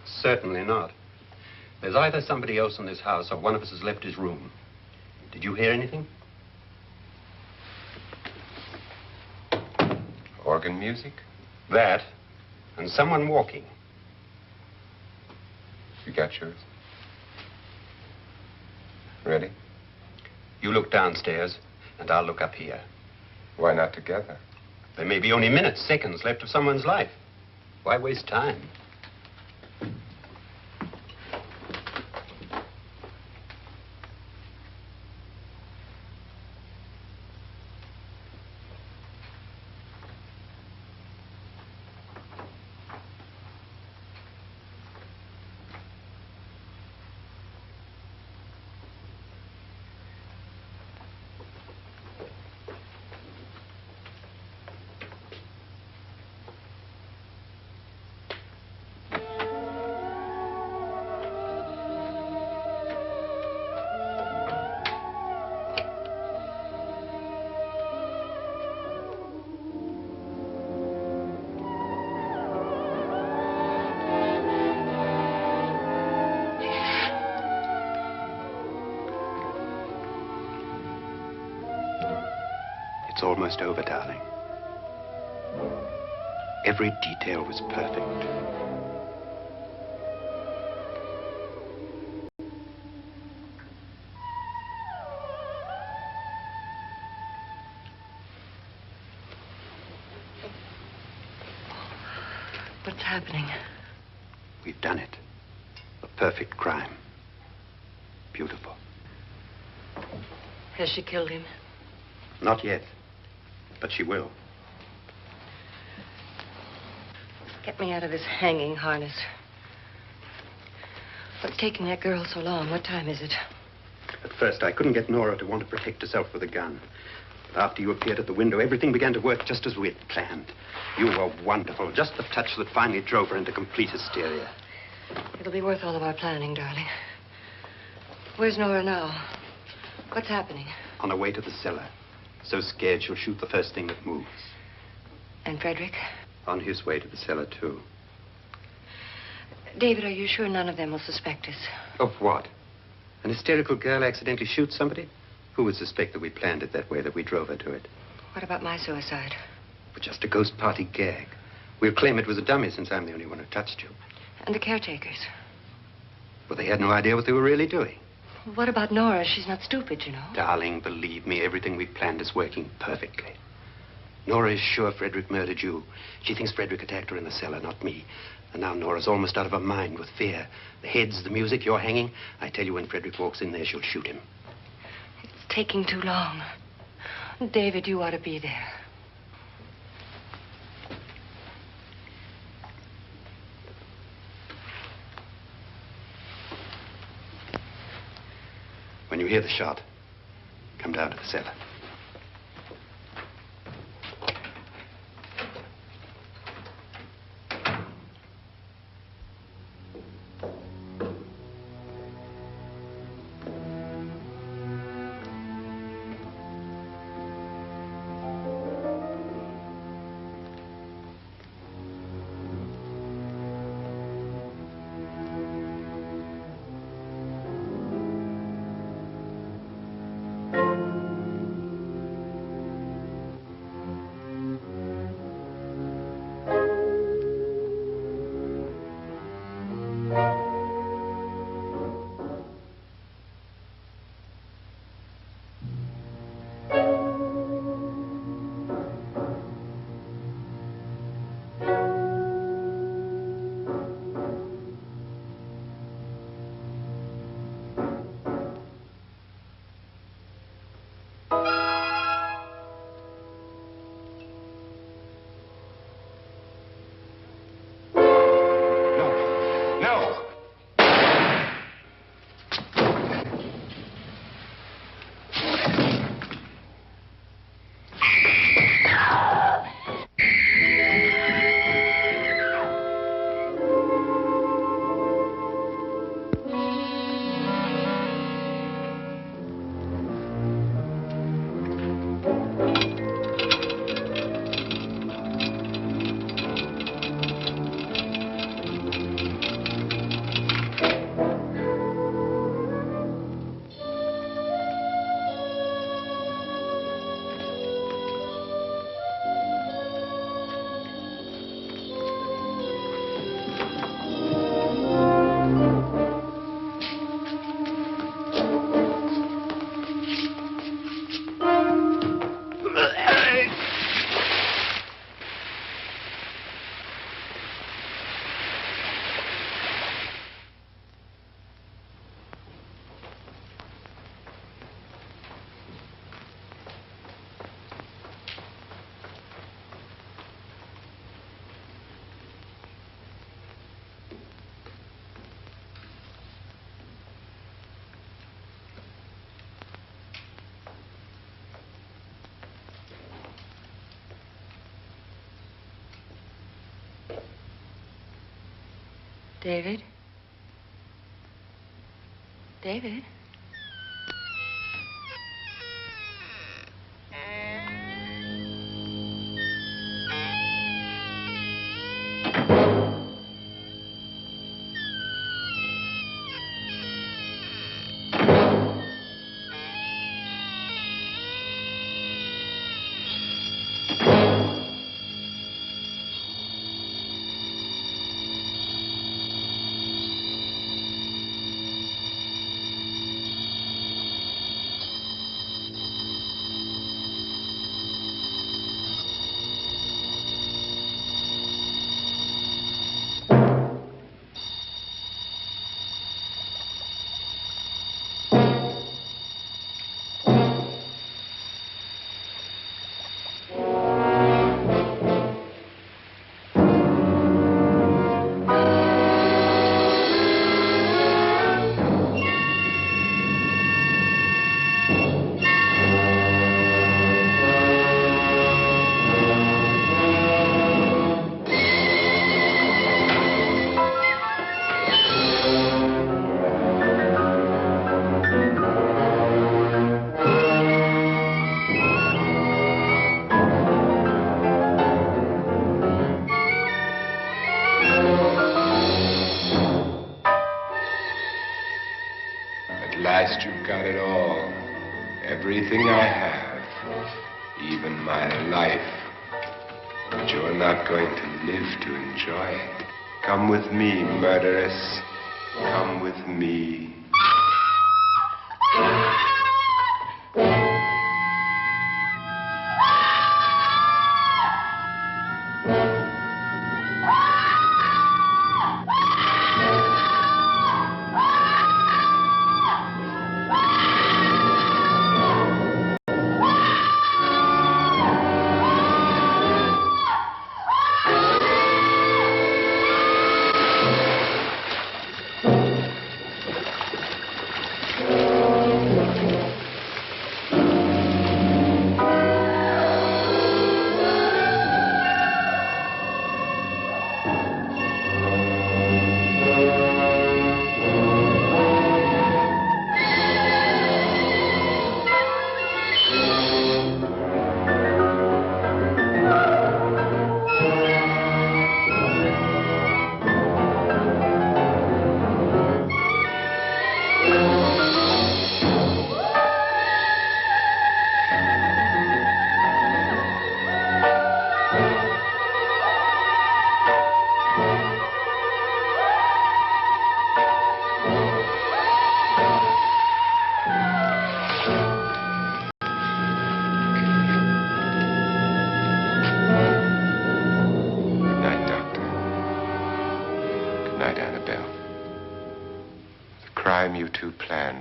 Certainly not. There's either somebody else in this house or one of us has left his room. Did you hear anything? Organ music? That, and someone walking. You got yours? Ready? You look downstairs, and I'll look up here. Why not together? There may be only minutes, seconds left of someone's life. Why waste time? It's almost over, darling. Every detail was perfect. What's happening? We've done it. A perfect crime. Beautiful. Has she killed him? Not yet, but she will. Get me out of this hanging harness. What's taking that girl so long? What time is it? At first, I couldn't get Nora to want to protect herself with a gun. But after you appeared at the window, everything began to work just as we had planned. You were wonderful. Just the touch that finally drove her into complete hysteria. It'll be worth all of our planning, darling. Where's Nora now? What's happening? On her way to the cellar. So scared she'll shoot the first thing that moves. And Frederick? On his way to the cellar, too. David, are you sure none of them will suspect us? Of what? An hysterical girl accidentally shoots somebody? Who would suspect that we planned it that way, that we drove her to it? What about my suicide? But just a ghost party gag. We'll claim it was a dummy since I'm the only one who touched you. And the caretakers? Well, they had no idea what they were really doing. What about Nora? She's not stupid, you know. Darling, believe me, everything we've planned is working perfectly. Nora is sure Frederick murdered you. She thinks Frederick attacked her in the cellar, not me. And now Nora's almost out of her mind with fear. The heads, the music, you're hanging. I tell you, when Frederick walks in there, she'll shoot him. It's taking too long. David, you ought to be there. When you hear the shot, come down to the cellar. David? David? last you've got it all. Everything I have. Even my life. But you're not going to live to enjoy it. Come with me, murderess. Come with me.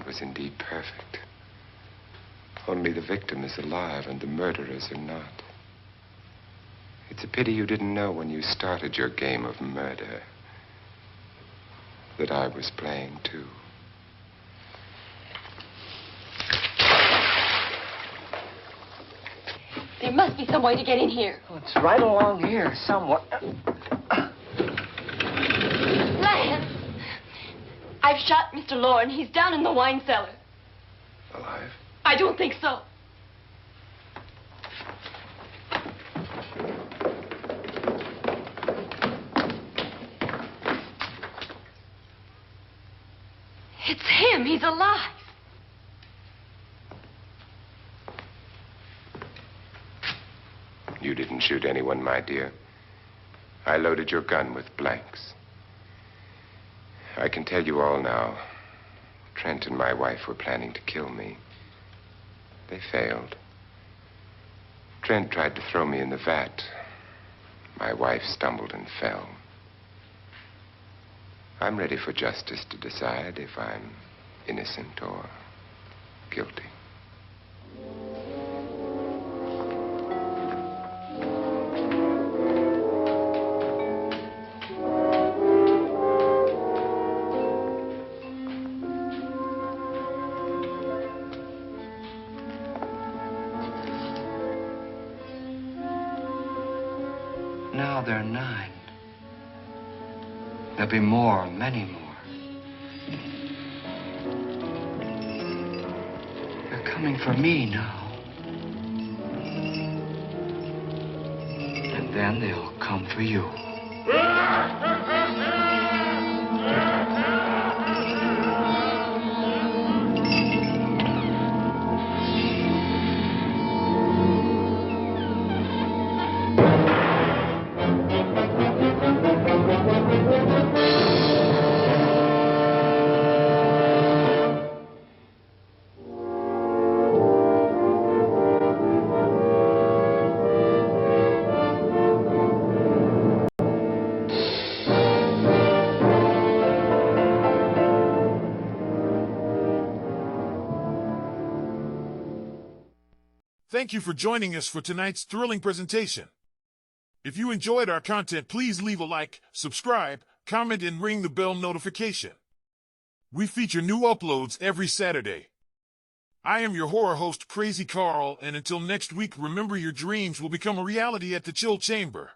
Was indeed perfect. Only the victim is alive and the murderers are not. It's a pity you didn't know when you started your game of murder that I was playing too. There must be some way to get in here. Oh, it's right along here somewhere. Lance! I've shot Mr. Loren. He's down in the wine cellar. Alive? I don't think so. It's him. He's alive. You didn't shoot anyone, my dear. I loaded your gun with blanks. I can tell you all now. Trent and my wife were planning to kill me. They failed. Trent tried to throw me in the vat. My wife stumbled and fell. I'm ready for justice to decide if I'm innocent or guilty. Now they're 9. There'll be more, many more. They're coming for me now. And then they'll come for you. Thank you for joining us for tonight's thrilling presentation. If you enjoyed our content, please leave a like, subscribe, comment, and ring the bell notification. We feature new uploads every Saturday. I am your horror host, Crazy Carl, and until next week, remember your dreams will become a reality at the Chill Chamber.